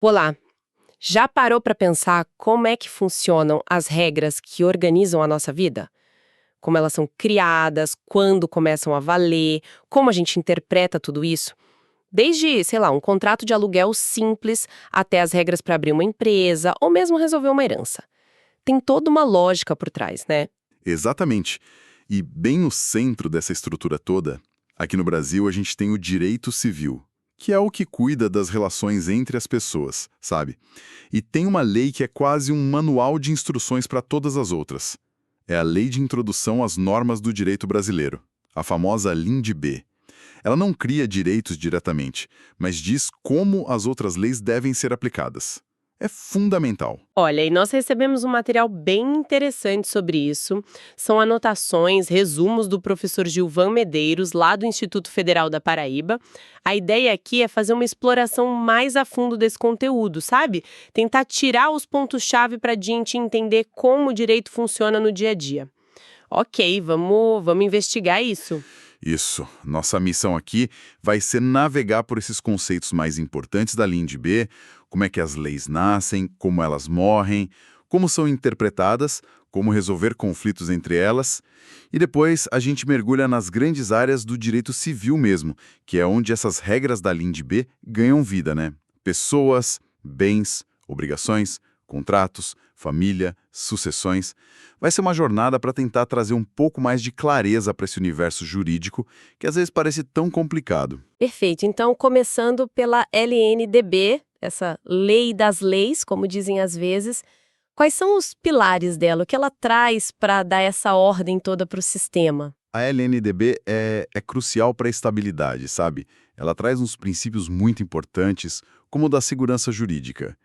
Olá, já parou para pensar como é que funcionam as regras que organizam a nossa vida? Como elas são criadas, quando começam a valer, como a gente interpreta tudo isso? Desde, sei lá, um contrato de aluguel simples até as regras para abrir uma empresa ou mesmo resolver uma herança. Tem toda uma lógica por trás, né? Exatamente. E bem no centro dessa estrutura toda, aqui no Brasil a gente tem o direito civil, que é o que cuida das relações entre as pessoas, sabe? E tem uma lei que é quase um manual de instruções para todas as outras. É a Lei de Introdução às Normas do Direito Brasileiro, a famosa LINDB. Ela não cria direitos diretamente, mas diz como as outras leis devem ser aplicadas. É fundamental. Olha, e nós recebemos um material bem interessante sobre isso. São anotações, resumos do professor Gilvan Medeiros, lá do Instituto Federal da Paraíba. A ideia aqui é fazer uma exploração mais a fundo desse conteúdo, sabe? Tentar tirar os pontos-chave para a gente entender como o direito funciona no dia a dia. Ok, vamos investigar isso. Isso. Nossa missão aqui vai ser navegar por esses conceitos mais importantes da LINDB, como é que as leis nascem, como elas morrem, como são interpretadas, como resolver conflitos entre elas. E depois a gente mergulha nas grandes áreas do direito civil mesmo, que é onde essas regras da LINDB ganham vida, né? Pessoas, bens, obrigações, contratos, família, sucessões. Vai ser uma jornada para tentar trazer um pouco mais de clareza para esse universo jurídico que às vezes parece tão complicado. Perfeito. Então, começando pela LNDB, essa lei das leis, como dizem às vezes, quais são os pilares dela? O que ela traz para dar essa ordem toda para o sistema? A LNDB é crucial para a estabilidade, sabe? Ela traz uns princípios muito importantes, como o da segurança jurídica.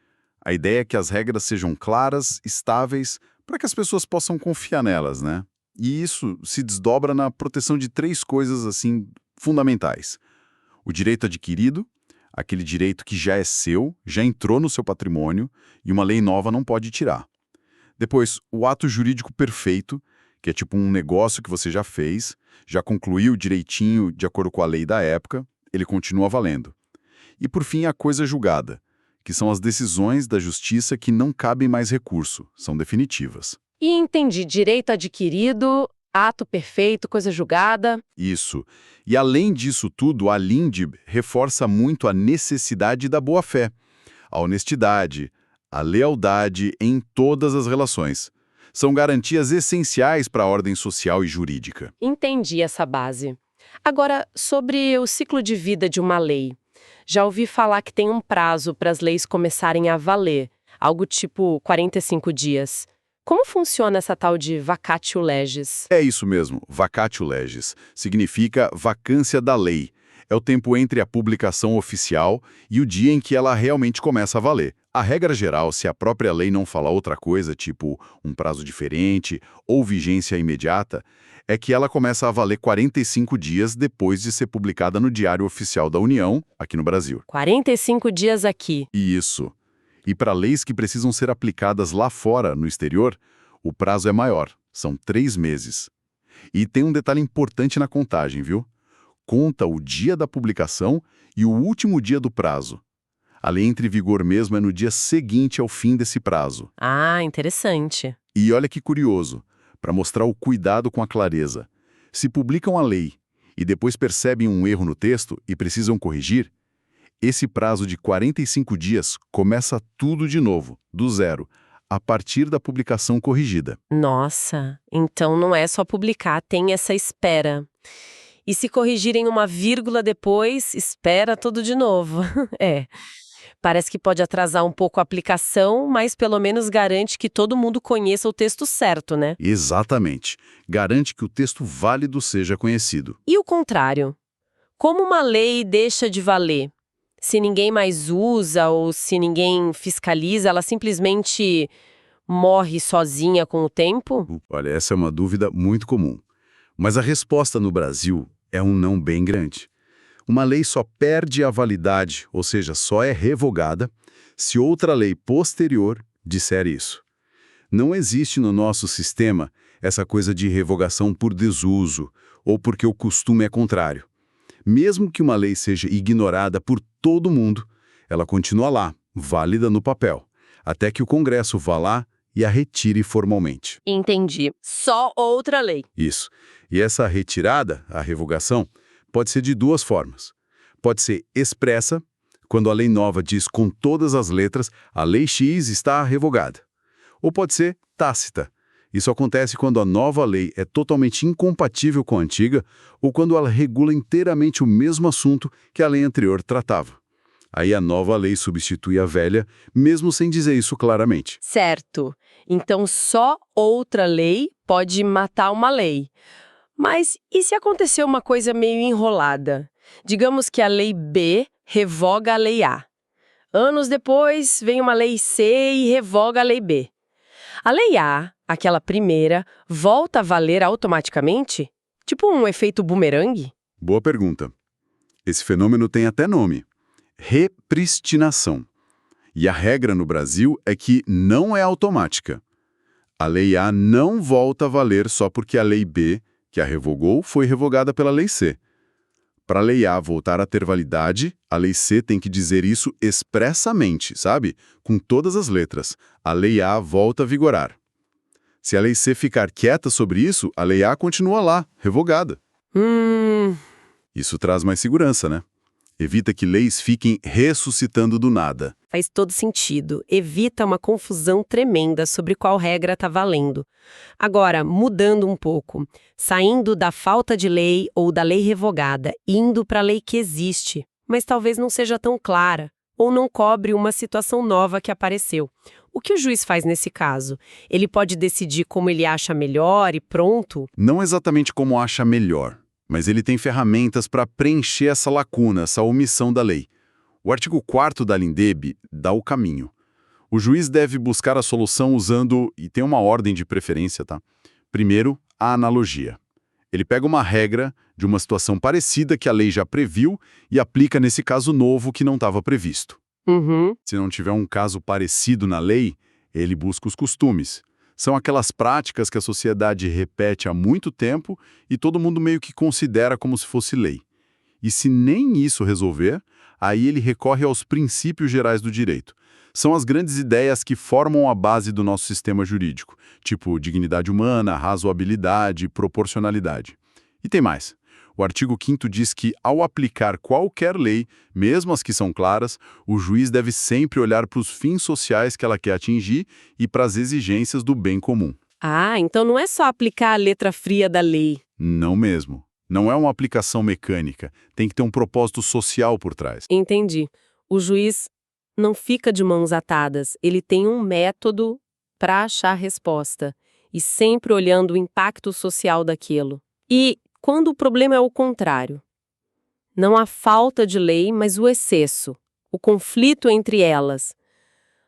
A ideia é que as regras sejam claras, estáveis, para que as pessoas possam confiar nelas, né? E isso se desdobra na proteção de três coisas, assim, fundamentais. O direito adquirido, aquele direito que já é seu, já entrou no seu patrimônio e uma lei nova não pode tirar. Depois, o ato jurídico perfeito, que é tipo um negócio que você já fez, já concluiu direitinho de acordo com a lei da época, ele continua valendo. E por fim, a coisa julgada, que são as decisões da justiça que não cabem mais recurso, são definitivas. E entendi, direito adquirido, ato perfeito, coisa julgada. Isso. E além disso tudo, a LINDB reforça muito a necessidade da boa-fé, a honestidade, a lealdade em todas as relações. São garantias essenciais para a ordem social e jurídica. Entendi essa base. Agora, sobre o ciclo de vida de uma lei. Já ouvi falar que tem um prazo para as leis começarem a valer, algo tipo 45 dias. Como funciona essa tal de vacatio legis? É isso mesmo, vacatio legis. Significa vacância da lei. É o tempo entre a publicação oficial e o dia em que ela realmente começa a valer. A regra geral, se a própria lei não falar outra coisa, tipo um prazo diferente ou vigência imediata, é que ela começa a valer 45 dias depois de ser publicada no Diário Oficial da União, aqui no Brasil. 45 dias aqui. Isso. E para leis que precisam ser aplicadas lá fora, no exterior, o prazo é maior, são 3 meses. E tem um detalhe importante na contagem, viu? Conta o dia da publicação e o último dia do prazo. A lei entra em vigor mesmo é no dia seguinte ao fim desse prazo. Ah, interessante. E olha que curioso, para mostrar o cuidado com a clareza. Se publicam a lei e depois percebem um erro no texto e precisam corrigir, esse prazo de 45 dias começa tudo de novo, do zero, a partir da publicação corrigida. Nossa, então não é só publicar, tem essa espera. E se corrigirem uma vírgula depois, espera tudo de novo. É. Parece que pode atrasar um pouco a aplicação, mas pelo menos garante que todo mundo conheça o texto certo, né? Exatamente. Garante que o texto válido seja conhecido. E o contrário? Como uma lei deixa de valer? Se ninguém mais usa ou se ninguém fiscaliza, ela simplesmente morre sozinha com o tempo? Olha, essa é uma dúvida muito comum. Mas a resposta no Brasil é um não bem grande. Uma lei só perde a validade, ou seja, só é revogada, se outra lei posterior disser isso. Não existe no nosso sistema essa coisa de revogação por desuso ou porque o costume é contrário. Mesmo que uma lei seja ignorada por todo mundo, ela continua lá, válida no papel, até que o Congresso vá lá e a retire formalmente. Entendi. Só outra lei. Isso. E essa retirada, a revogação, pode ser de duas formas. Pode ser expressa, quando a lei nova diz com todas as letras a lei X está revogada. Ou pode ser tácita. Isso acontece quando a nova lei é totalmente incompatível com a antiga ou quando ela regula inteiramente o mesmo assunto que a lei anterior tratava. Aí a nova lei substitui a velha, mesmo sem dizer isso claramente. Certo. Então só outra lei pode matar uma lei. Mas e se acontecer uma coisa meio enrolada? Digamos que a lei B revoga a lei A. Anos depois, vem uma lei C e revoga a lei B. A lei A, aquela primeira, volta a valer automaticamente? Tipo um efeito bumerangue? Boa pergunta. Esse fenômeno tem até nome: repristinação. E a regra no Brasil é que não é automática. A lei A não volta a valer só porque a lei B, que a revogou, foi revogada pela lei C. Para a lei A voltar a ter validade, a lei C tem que dizer isso expressamente, sabe? Com todas as letras. A lei A volta a vigorar. Se a lei C ficar quieta sobre isso, a lei A continua lá, revogada. Isso traz mais segurança, né? Evita que leis fiquem ressuscitando do nada. Faz todo sentido. Evita uma confusão tremenda sobre qual regra está valendo. Agora, mudando um pouco, saindo da falta de lei ou da lei revogada, indo para a lei que existe, mas talvez não seja tão clara, ou não cobre uma situação nova que apareceu. O que o juiz faz nesse caso? Ele pode decidir como ele acha melhor e pronto? Não exatamente como acha melhor, mas ele tem ferramentas para preencher essa lacuna, essa omissão da lei. O artigo 4º da LINDEB dá o caminho. O juiz deve buscar a solução usando, e tem uma ordem de preferência, tá? Primeiro, a analogia. Ele pega uma regra de uma situação parecida que a lei já previu e aplica nesse caso novo que não estava previsto. Se não tiver um caso parecido na lei, ele busca os costumes. São aquelas práticas que a sociedade repete há muito tempo e todo mundo meio que considera como se fosse lei. E se nem isso resolver, aí ele recorre aos princípios gerais do direito. São as grandes ideias que formam a base do nosso sistema jurídico, tipo dignidade humana, razoabilidade, proporcionalidade. E tem mais. O artigo 5º diz que, ao aplicar qualquer lei, mesmo as que são claras, o juiz deve sempre olhar para os fins sociais que ela quer atingir e para as exigências do bem comum. Ah, então não é só aplicar a letra fria da lei. Não mesmo. Não é uma aplicação mecânica. Tem que ter um propósito social por trás. Entendi. O juiz não fica de mãos atadas. Ele tem um método para achar a resposta. E sempre olhando o impacto social daquilo. E quando o problema é o contrário? Não há falta de lei, mas o excesso. O conflito entre elas.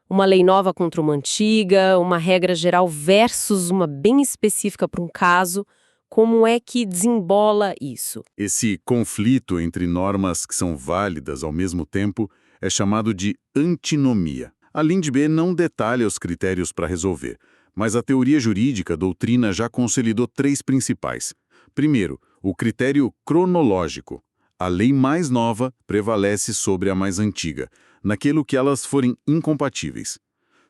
Uma lei nova contra uma antiga, uma regra geral versus uma bem específica para um caso. Como é que desembola isso? Esse conflito entre normas que são válidas ao mesmo tempo é chamado de antinomia. A LINDB não detalha os critérios para resolver, mas a teoria jurídica, a doutrina, já consolidou 3 principais. Primeiro, o critério cronológico. A lei mais nova prevalece sobre a mais antiga, naquilo que elas forem incompatíveis.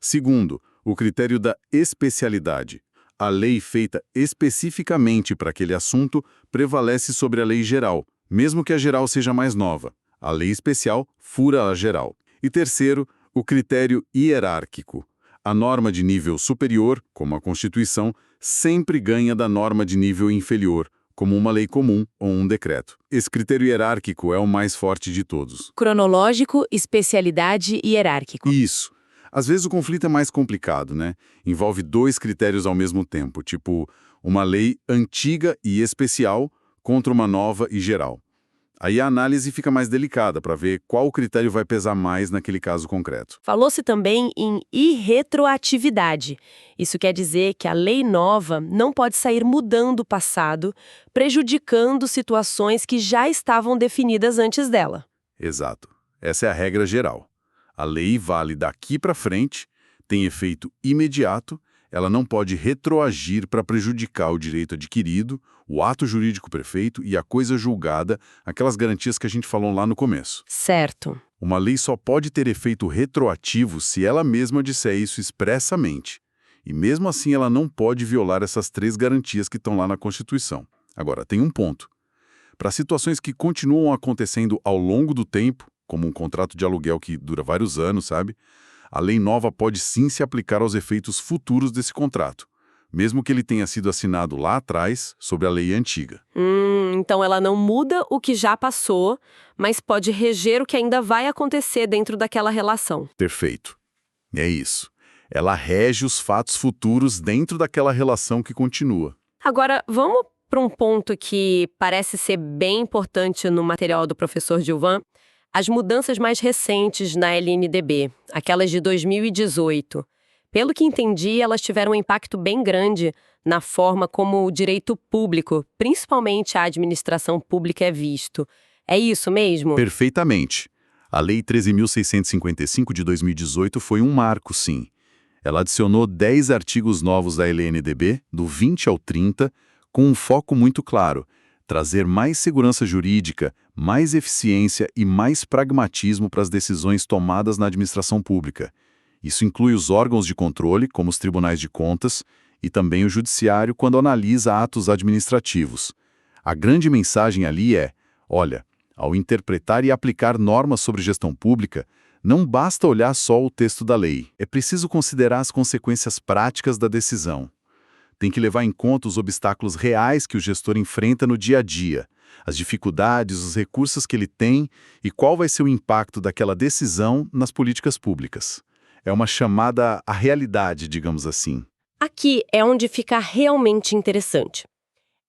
Segundo, o critério da especialidade. A lei feita especificamente para aquele assunto prevalece sobre a lei geral, mesmo que a geral seja mais nova. A lei especial fura a geral. E terceiro, o critério hierárquico. A norma de nível superior, como a Constituição, sempre ganha da norma de nível inferior, como uma lei comum ou um decreto. Esse critério hierárquico é o mais forte de todos. Cronológico, especialidade e hierárquico. Isso. Às vezes o conflito é mais complicado, né? Envolve 2 critérios ao mesmo tempo, tipo uma lei antiga e especial contra uma nova e geral. Aí a análise fica mais delicada para ver qual critério vai pesar mais naquele caso concreto. Falou-se também em irretroatividade. Isso quer dizer que a lei nova não pode sair mudando o passado, prejudicando situações que já estavam definidas antes dela. Exato. Essa é a regra geral. A lei vale daqui para frente, tem efeito imediato, ela não pode retroagir para prejudicar o direito adquirido, o ato jurídico perfeito e a coisa julgada, aquelas garantias que a gente falou lá no começo. Certo. Uma lei só pode ter efeito retroativo se ela mesma disser isso expressamente. E mesmo assim ela não pode violar essas 3 garantias que estão lá na Constituição. Agora, tem um ponto. Para situações que continuam acontecendo ao longo do tempo, como um contrato de aluguel que dura vários anos, sabe? A lei nova pode sim se aplicar aos efeitos futuros desse contrato, mesmo que ele tenha sido assinado lá atrás sobre a lei antiga. Então ela não muda o que já passou, mas pode reger o que ainda vai acontecer dentro daquela relação. Perfeito. É isso. Ela rege os fatos futuros dentro daquela relação que continua. Agora, vamos para um ponto que parece ser bem importante no material do professor Gilvan, as mudanças mais recentes na LNDB, aquelas de 2018. Pelo que entendi, elas tiveram um impacto bem grande na forma como o direito público, principalmente a administração pública, é visto. É isso mesmo? Perfeitamente. A Lei 13.655 de 2018 foi um marco, sim. Ela adicionou 10 artigos novos da LNDB, do 20 ao 30, com um foco muito claro: trazer mais segurança jurídica, mais eficiência e mais pragmatismo para as decisões tomadas na administração pública. Isso inclui os órgãos de controle, como os tribunais de contas, e também o judiciário quando analisa atos administrativos. A grande mensagem ali é: olha, ao interpretar e aplicar normas sobre gestão pública, não basta olhar só o texto da lei, é preciso considerar as consequências práticas da decisão. Tem que levar em conta os obstáculos reais que o gestor enfrenta no dia a dia, as dificuldades, os recursos que ele tem e qual vai ser o impacto daquela decisão nas políticas públicas. É uma chamada à realidade, digamos assim. Aqui é onde fica realmente interessante.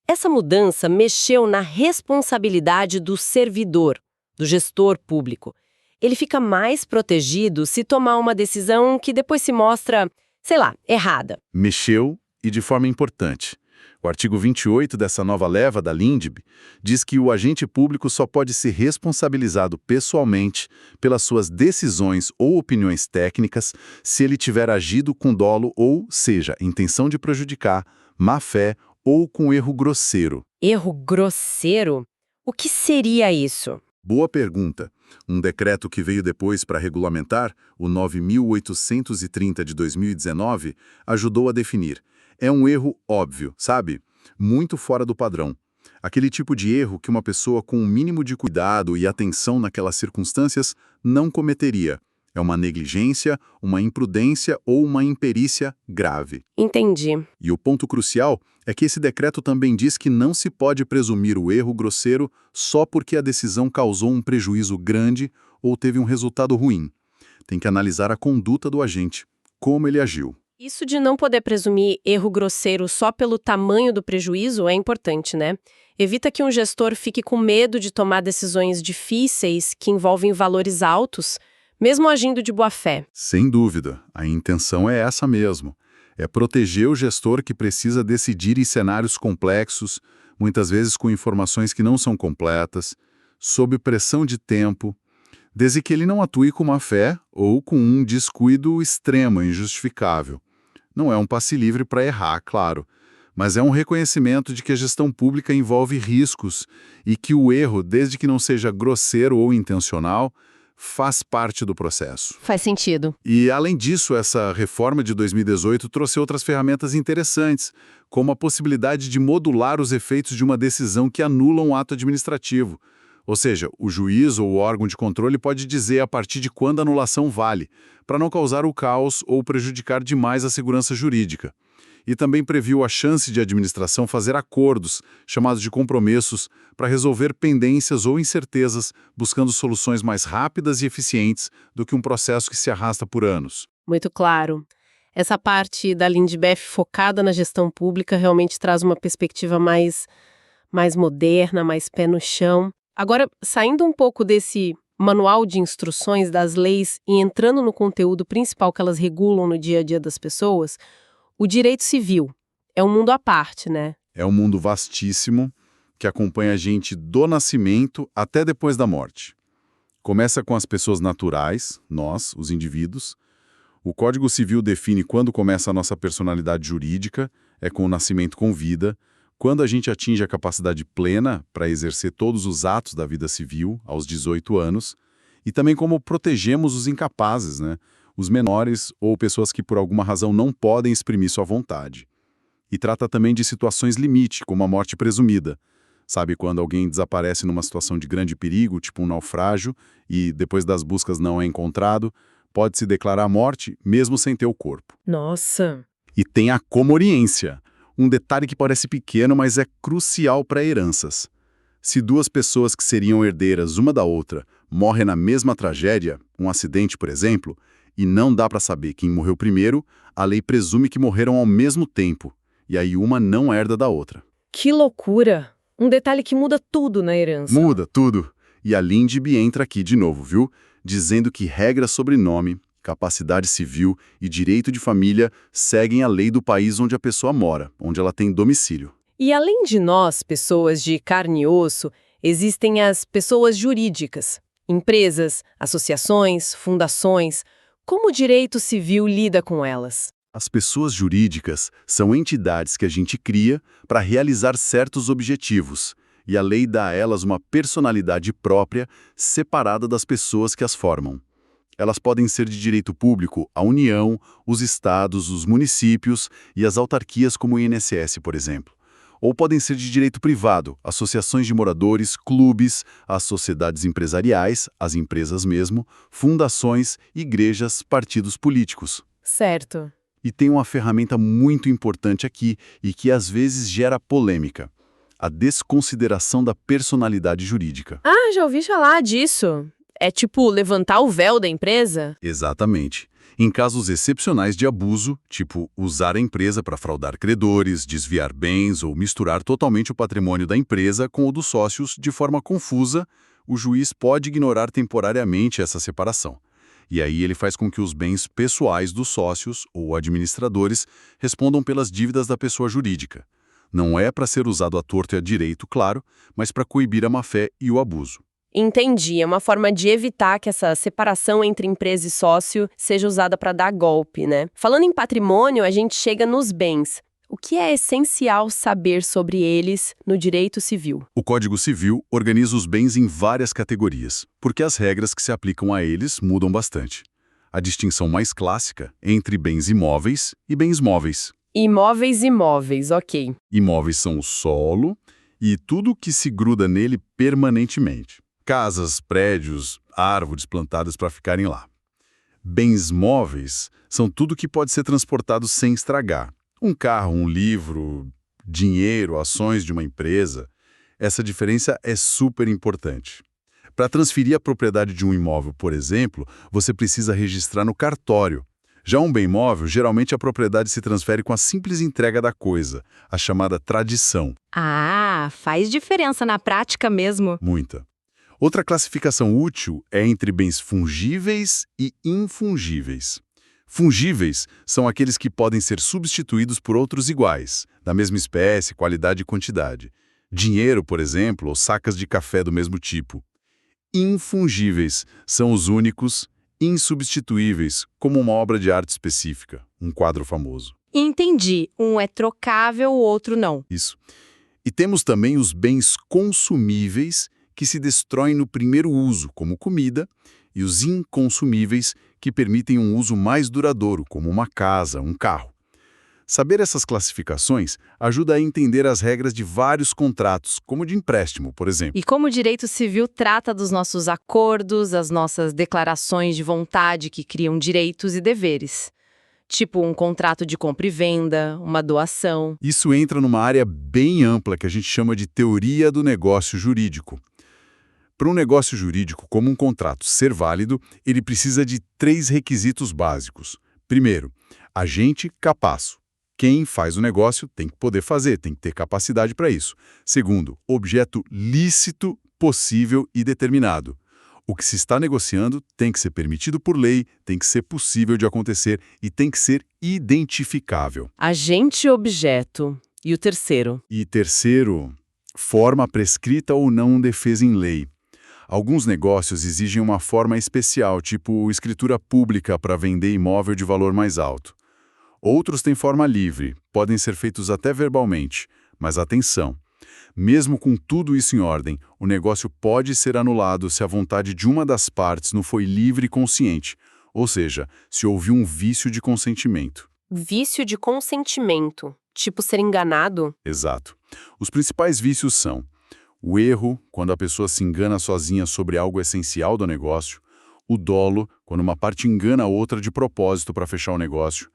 Essa mudança mexeu na responsabilidade do servidor, do gestor público. Ele fica mais protegido se tomar uma decisão que depois se mostra, sei lá, errada. Mexeu e de forma importante. O artigo 28 dessa nova leva da LNDB diz que o agente público só pode ser responsabilizado pessoalmente pelas suas decisões ou opiniões técnicas se ele tiver agido com dolo ou, seja, intenção de prejudicar, má-fé ou com erro grosseiro. Erro grosseiro? O que seria isso? Boa pergunta. Um decreto que veio depois para regulamentar, o 9.830 de 2019, ajudou a definir. É um erro óbvio, sabe? Muito fora do padrão. Aquele tipo de erro que uma pessoa com um mínimo de cuidado e atenção naquelas circunstâncias não cometeria. É uma negligência, uma imprudência ou uma imperícia grave. Entendi. E o ponto crucial é que esse decreto também diz que não se pode presumir o erro grosseiro só porque a decisão causou um prejuízo grande ou teve um resultado ruim. Tem que analisar a conduta do agente, como ele agiu. Isso de não poder presumir erro grosseiro só pelo tamanho do prejuízo é importante, né? Evita que um gestor fique com medo de tomar decisões difíceis que envolvem valores altos, mesmo agindo de boa fé. Sem dúvida, a intenção é essa mesmo. É proteger o gestor que precisa decidir em cenários complexos, muitas vezes com informações que não são completas, sob pressão de tempo, desde que ele não atue com má fé ou com um descuido extremo e injustificável. Não é um passe livre para errar, claro, mas é um reconhecimento de que a gestão pública envolve riscos e que o erro, desde que não seja grosseiro ou intencional, faz parte do processo. Faz sentido. E, além disso, essa reforma de 2018 trouxe outras ferramentas interessantes, como a possibilidade de modular os efeitos de uma decisão que anula um ato administrativo. Ou seja, o juiz ou o órgão de controle pode dizer a partir de quando a anulação vale, para não causar o caos ou prejudicar demais a segurança jurídica. E também previu a chance de a administração fazer acordos, chamados de compromissos, para resolver pendências ou incertezas, buscando soluções mais rápidas e eficientes do que um processo que se arrasta por anos. Muito claro. Essa parte da Lindbef focada na gestão pública realmente traz uma perspectiva mais moderna, mais pé no chão. Agora, saindo um pouco desse manual de instruções das leis e entrando no conteúdo principal que elas regulam no dia a dia das pessoas, o direito civil é um mundo à parte, né? É um mundo vastíssimo que acompanha a gente do nascimento até depois da morte. Começa com as pessoas naturais, nós, os indivíduos. O Código Civil define quando começa a nossa personalidade jurídica, é com o nascimento com vida, quando a gente atinge a capacidade plena para exercer todos os atos da vida civil, aos 18 anos, E também como protegemos os incapazes, né? Os menores ou pessoas que por alguma razão não podem exprimir sua vontade. E trata também de situações limite, como a morte presumida. Sabe quando alguém desaparece numa situação de grande perigo, tipo um naufrágio, e depois das buscas não é encontrado, pode-se declarar a morte mesmo sem ter o corpo. Nossa! E tem a comoriência, um detalhe que parece pequeno, mas é crucial para heranças. Se duas pessoas que seriam herdeiras uma da outra morrem na mesma tragédia, um acidente, por exemplo, e não dá para saber quem morreu primeiro, a lei presume que morreram ao mesmo tempo, e aí uma não herda da outra. Que loucura! Um detalhe que muda tudo na herança. Muda tudo. E a Lindbe entra aqui de novo, viu? Dizendo que regras sobre nome, capacidade civil e direito de família seguem a lei do país onde a pessoa mora, onde ela tem domicílio. E além de nós, pessoas de carne e osso, existem as pessoas jurídicas, empresas, associações, fundações. Como o direito civil lida com elas? As pessoas jurídicas são entidades que a gente cria para realizar certos objetivos, e a lei dá a elas uma personalidade própria, separada das pessoas que as formam. Elas podem ser de direito público a União, os estados, os municípios e as autarquias como o INSS, por exemplo. Ou podem ser de direito privado, associações de moradores, clubes, as sociedades empresariais, as empresas mesmo, fundações, igrejas, partidos políticos. Certo. E tem uma ferramenta muito importante aqui e que às vezes gera polêmica: a desconsideração da personalidade jurídica. Ah, já ouvi falar disso. É tipo levantar o véu da empresa? Exatamente. Em casos excepcionais de abuso, tipo usar a empresa para fraudar credores, desviar bens ou misturar totalmente o patrimônio da empresa com o dos sócios de forma confusa, o juiz pode ignorar temporariamente essa separação. E aí ele faz com que os bens pessoais dos sócios ou administradores respondam pelas dívidas da pessoa jurídica. Não é para ser usado à torto e à direito, claro, mas para coibir a má-fé e o abuso. Entendi. É uma forma de evitar que essa separação entre empresa e sócio seja usada para dar golpe, né? Falando em patrimônio, a gente chega nos bens. O que é essencial saber sobre eles no direito civil? O Código Civil organiza os bens em várias categorias, porque as regras que se aplicam a eles mudam bastante. A distinção mais clássica é entre bens imóveis e bens móveis. Imóveis e móveis, ok. Imóveis são o solo e tudo que se gruda nele permanentemente. Casas, prédios, árvores plantadas para ficarem lá. Bens móveis são tudo que pode ser transportado sem estragar. Um carro, um livro, dinheiro, ações de uma empresa. Essa diferença é super importante. Para transferir a propriedade de um imóvel, por exemplo, você precisa registrar no cartório. Já um bem móvel, geralmente a propriedade se transfere com a simples entrega da coisa, a chamada tradição. Ah, faz diferença na prática mesmo. Muita. Outra classificação útil é entre bens fungíveis e infungíveis. Fungíveis são aqueles que podem ser substituídos por outros iguais, da mesma espécie, qualidade e quantidade. Dinheiro, por exemplo, ou sacas de café do mesmo tipo. Infungíveis são os únicos, insubstituíveis, como uma obra de arte específica, um quadro famoso. Entendi. Um é trocável, o outro não. Isso. E temos também os bens consumíveis, que se destroem no primeiro uso, como comida, e os inconsumíveis, que permitem um uso mais duradouro, como uma casa, um carro. Saber essas classificações ajuda a entender as regras de vários contratos, como de empréstimo, por exemplo. E como o direito civil trata dos nossos acordos, as nossas declarações de vontade que criam direitos e deveres. Tipo um contrato de compra e venda, uma doação. Isso entra numa área bem ampla que a gente chama de teoria do negócio jurídico. Para um negócio jurídico, como um contrato ser válido, ele precisa de 3 requisitos básicos. Primeiro, agente capaz. Quem faz o negócio tem que poder fazer, tem que ter capacidade para isso. Segundo, objeto lícito, possível e determinado. O que se está negociando tem que ser permitido por lei, tem que ser possível de acontecer e tem que ser identificável. Agente objeto. E o terceiro? E terceiro, forma prescrita ou não defesa em lei. Alguns negócios exigem uma forma especial, tipo escritura pública para vender imóvel de valor mais alto. Outros têm forma livre, podem ser feitos até verbalmente, mas atenção, Mesmo com tudo isso em ordem, o negócio pode ser anulado se a vontade de uma das partes não foi livre e consciente, ou seja, se houve um vício de consentimento. Vício de consentimento, tipo ser enganado? Exato. Os principais vícios são o erro, quando a pessoa se engana sozinha sobre algo essencial do negócio, o dolo, quando uma parte engana a outra de propósito para fechar o negócio,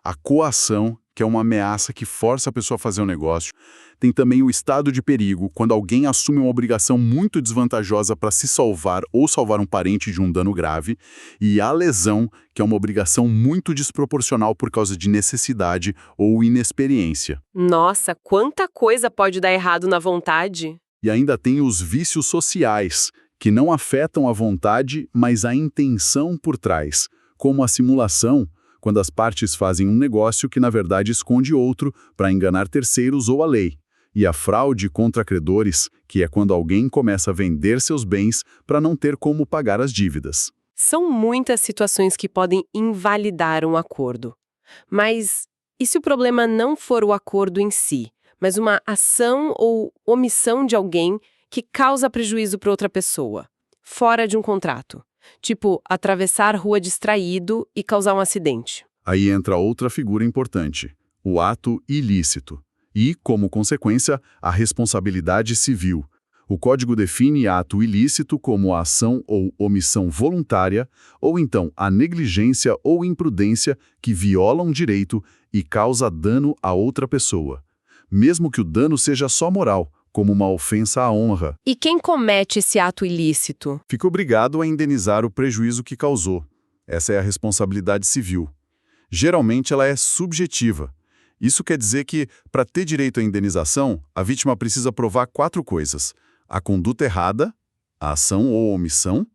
a coação, que é uma ameaça que força a pessoa a fazer o negócio. Tem também o estado de perigo, quando alguém assume uma obrigação muito desvantajosa para se salvar ou salvar um parente de um dano grave, e a lesão, que é uma obrigação muito desproporcional por causa de necessidade ou inexperiência. Nossa, quanta coisa pode dar errado na vontade! E ainda tem os vícios sociais, que não afetam a vontade, mas a intenção por trás, como a simulação, quando as partes fazem um negócio que na verdade esconde outro para enganar terceiros ou a lei. E a fraude contra credores, que é quando alguém começa a vender seus bens para não ter como pagar as dívidas. São muitas situações que podem invalidar um acordo. Mas e se o problema não for o acordo em si, mas uma ação ou omissão de alguém que causa prejuízo para outra pessoa, fora de um contrato? Tipo, atravessar rua distraído e causar um acidente. Aí entra outra figura importante, o ato ilícito. E, como consequência, a responsabilidade civil. O Código define ato ilícito como a ação ou omissão voluntária, ou então a negligência ou imprudência que viola um direito e causa dano a outra pessoa, mesmo que o dano seja só moral, como uma ofensa à honra. E quem comete esse ato ilícito? Fica obrigado a indenizar o prejuízo que causou. Essa é a responsabilidade civil. Geralmente ela é subjetiva. Isso quer dizer que, para ter direito à indenização, a vítima precisa provar 4 coisas: a conduta errada, a ação ou omissão,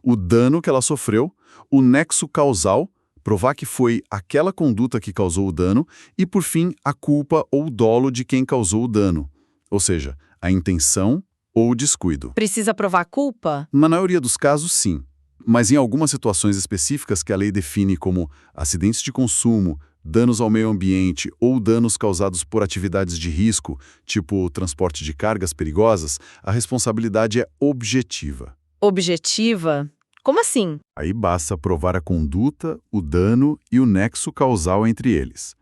o dano que ela sofreu, o nexo causal, provar que foi aquela conduta que causou o dano, e, por fim, a culpa ou o dolo de quem causou o dano. Ou seja, a intenção ou o descuido. Precisa provar culpa? Na maioria dos casos, sim. Mas em algumas situações específicas que a lei define como acidentes de consumo, danos ao meio ambiente ou danos causados por atividades de risco, tipo o transporte de cargas perigosas, a responsabilidade é objetiva. Objetiva? Como assim? Aí basta provar a conduta, o dano e o nexo causal entre eles.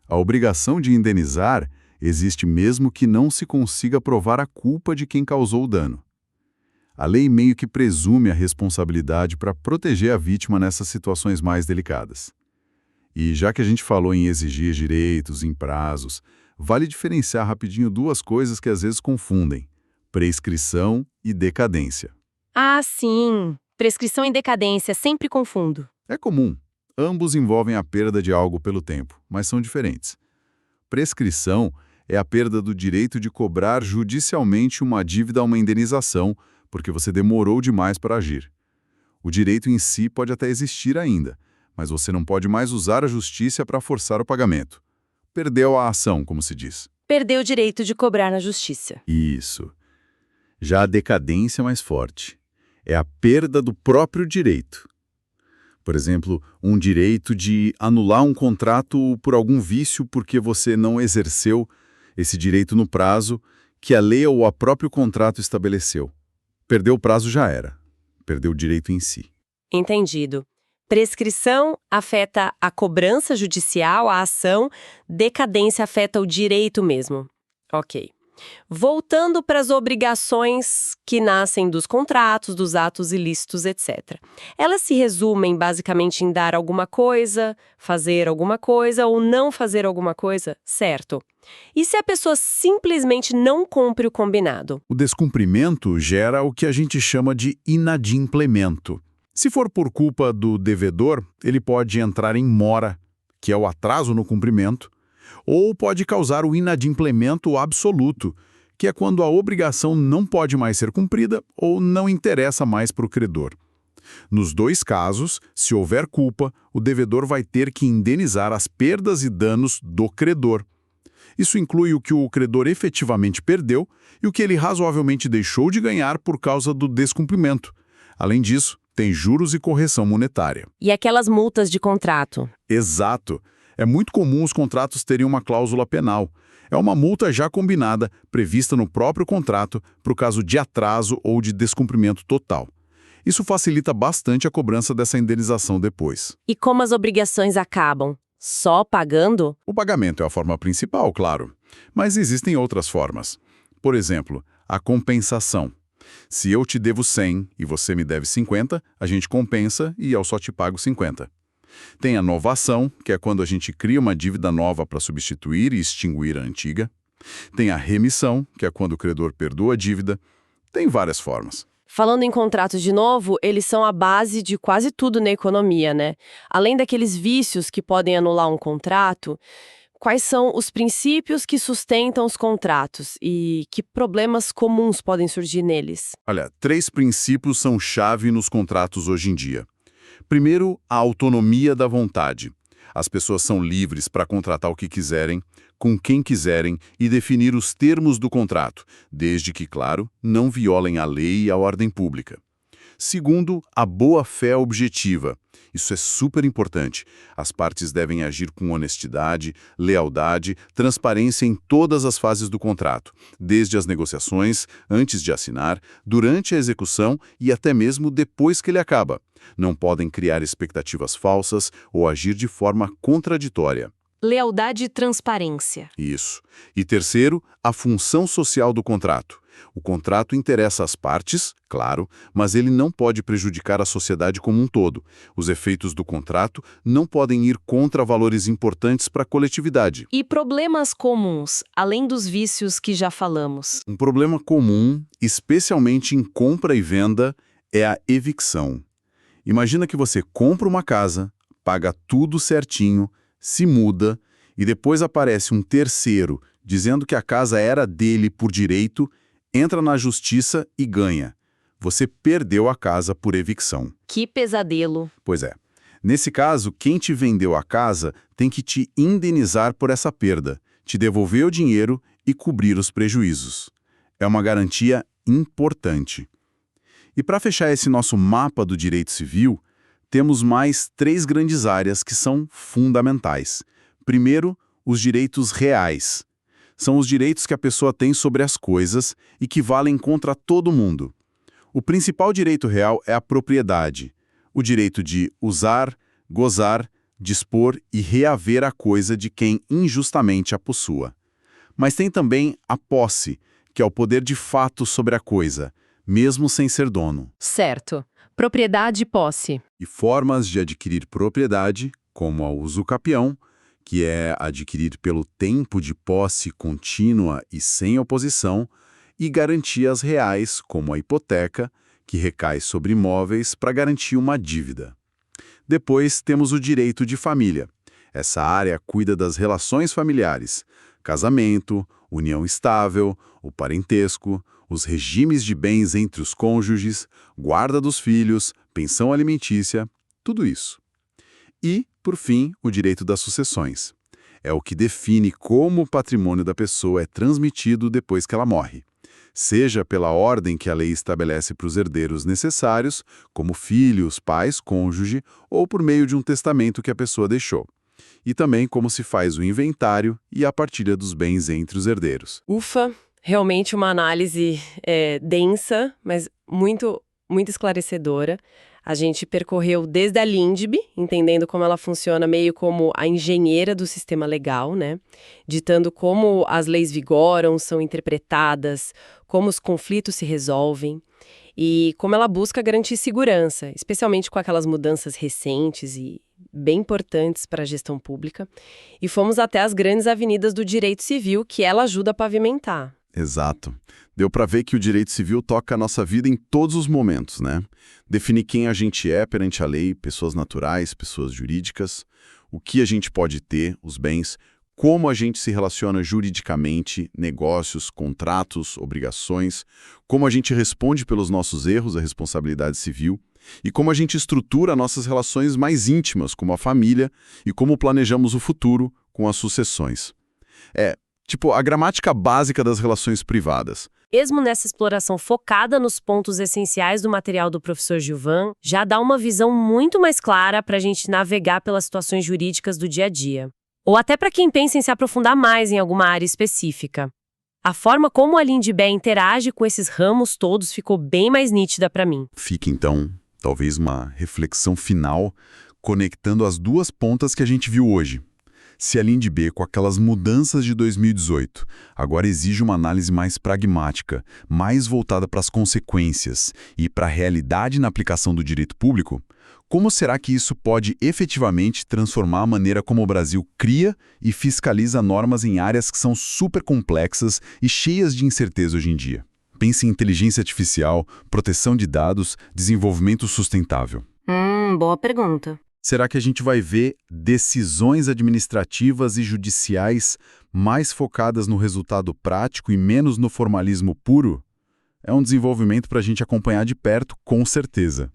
A obrigação de indenizar existe mesmo que não se consiga provar a culpa de quem causou o dano. A lei meio que presume a responsabilidade para proteger a vítima nessas situações mais delicadas. E já que a gente falou em exigir direitos, em prazos, vale diferenciar rapidinho 2 coisas que às vezes confundem: prescrição e decadência. Ah, sim. Prescrição e decadência, sempre confundo. É comum. Ambos envolvem a perda de algo pelo tempo, mas são diferentes. Prescrição é a perda do direito de cobrar judicialmente uma dívida a uma indenização, porque você demorou demais para agir. O direito em si pode até existir ainda, mas você não pode mais usar a justiça para forçar o pagamento. Perdeu a ação, como se diz. Perdeu o direito de cobrar na justiça. Isso. Já a decadência é mais forte. É a perda do próprio direito. Por exemplo, um direito de anular um contrato por algum vício porque você não exerceu esse direito no prazo que a lei ou o próprio contrato estabeleceu. Perdeu o prazo, já era. Perdeu o direito em si. Entendido. Prescrição afeta a cobrança judicial, a ação, decadência afeta o direito mesmo. Ok. Voltando para as obrigações que nascem dos contratos, dos atos ilícitos, etc. Elas se resumem basicamente em dar alguma coisa, fazer alguma coisa ou não fazer alguma coisa, certo? E se a pessoa simplesmente não cumpre o combinado? O descumprimento gera o que a gente chama de inadimplemento. Se for por culpa do devedor, ele pode entrar em mora, que é o atraso no cumprimento, ou pode causar o inadimplemento absoluto, que é quando a obrigação não pode mais ser cumprida ou não interessa mais para o credor. Nos 2 casos, se houver culpa, o devedor vai ter que indenizar as perdas e danos do credor. Isso inclui o que o credor efetivamente perdeu e o que ele razoavelmente deixou de ganhar por causa do descumprimento. Além disso, tem juros e correção monetária. E aquelas multas de contrato? Exato. É muito comum os contratos terem uma cláusula penal. É uma multa já combinada, prevista no próprio contrato, para o caso de atraso ou de descumprimento total. Isso facilita bastante a cobrança dessa indenização depois. E como as obrigações acabam? Só pagando? O pagamento é a forma principal, claro, mas existem outras formas. Por exemplo, a compensação. Se eu te devo 100 e você me deve 50, a gente compensa e eu só te pago 50. Tem a novação, que é quando a gente cria uma dívida nova para substituir e extinguir a antiga. Tem a remissão, que é quando o credor perdoa a dívida. Tem várias formas. Falando em contratos de novo, eles são a base de quase tudo na economia, né? Além daqueles vícios que podem anular um contrato, quais são os princípios que sustentam os contratos e que problemas comuns podem surgir neles? Olha, 3 princípios são chave nos contratos hoje em dia. Primeiro, a autonomia da vontade. As pessoas são livres para contratar o que quiserem, com quem quiserem e definir os termos do contrato, desde que, claro, não violem a lei e a ordem pública. Segundo, a boa-fé objetiva. Isso é super importante. As partes devem agir com honestidade, lealdade, transparência em todas as fases do contrato, desde as negociações, antes de assinar, durante a execução e até mesmo depois que ele acaba. Não podem criar expectativas falsas ou agir de forma contraditória. Lealdade e transparência. Isso. E terceiro, a função social do contrato. O contrato interessa às partes, claro, mas ele não pode prejudicar a sociedade como um todo. Os efeitos do contrato não podem ir contra valores importantes para a coletividade. E problemas comuns, além dos vícios que já falamos? Um problema comum, especialmente em compra e venda, é a evicção. Imagina que você compra uma casa, paga tudo certinho, se muda e depois aparece um terceiro dizendo que a casa era dele por direito, entra na justiça e ganha. Você perdeu a casa por evicção. Que pesadelo. Pois é. Nesse caso, quem te vendeu a casa tem que te indenizar por essa perda, te devolver o dinheiro e cobrir os prejuízos. É uma garantia importante. E para fechar esse nosso mapa do direito civil, temos mais 3 grandes áreas que são fundamentais. Primeiro, os direitos reais. São os direitos que a pessoa tem sobre as coisas e que valem contra todo mundo. O principal direito real é a propriedade, o direito de usar, gozar, dispor e reaver a coisa de quem injustamente a possua. Mas tem também a posse, que é o poder de fato sobre a coisa, mesmo sem ser dono. Certo. Propriedade e posse. E formas de adquirir propriedade, como a usucapião, que é adquirir pelo tempo de posse contínua e sem oposição, e garantias reais, como a hipoteca, que recai sobre imóveis para garantir uma dívida. Depois temos o direito de família. Essa área cuida das relações familiares, casamento, união estável, o parentesco, os regimes de bens entre os cônjuges, guarda dos filhos, pensão alimentícia, tudo isso. E, por fim, o direito das sucessões. É o que define como o patrimônio da pessoa é transmitido depois que ela morre. Seja pela ordem que a lei estabelece para os herdeiros necessários, como filhos, pais, cônjuge, ou por meio de um testamento que a pessoa deixou. E também como se faz o inventário e a partilha dos bens entre os herdeiros. Ufa, realmente uma análise densa, mas muito esclarecedora. A gente percorreu desde a LINDB, entendendo como ela funciona meio como a engenheira do sistema legal, né? Ditando como as leis vigoram, são interpretadas, como os conflitos se resolvem e como ela busca garantir segurança, especialmente com aquelas mudanças recentes e bem importantes para a gestão pública. E fomos até as grandes avenidas do direito civil que ela ajuda a pavimentar. Exato. Deu para ver que o direito civil toca a nossa vida em todos os momentos, né? Definir quem a gente é perante a lei, pessoas naturais, pessoas jurídicas, o que a gente pode ter, os bens, como a gente se relaciona juridicamente, negócios, contratos, obrigações, como a gente responde pelos nossos erros, a responsabilidade civil, e como a gente estrutura nossas relações mais íntimas, como a família, e como planejamos o futuro com as sucessões. A gramática básica das relações privadas. Mesmo nessa exploração focada nos pontos essenciais do material do professor Gilvan, já dá uma visão muito mais clara para a gente navegar pelas situações jurídicas do dia a dia. ou até para quem pensa em se aprofundar mais em alguma área específica. A forma como a Lindbergh interage com esses ramos todos ficou bem mais nítida para mim. Fica, então, talvez uma reflexão final, conectando as duas pontas que a gente viu hoje. Se a Lindbergh, com aquelas mudanças de 2018, agora exige uma análise mais pragmática, mais voltada para as consequências e para a realidade na aplicação do direito público, como será que isso pode efetivamente transformar a maneira como o Brasil cria e fiscaliza normas em áreas que são super complexas e cheias de incerteza hoje em dia? Pense em inteligência artificial, proteção de dados, desenvolvimento sustentável. Boa pergunta. Será que a gente vai ver decisões administrativas e judiciais mais focadas no resultado prático e menos no formalismo puro? É um desenvolvimento para a gente acompanhar de perto, com certeza.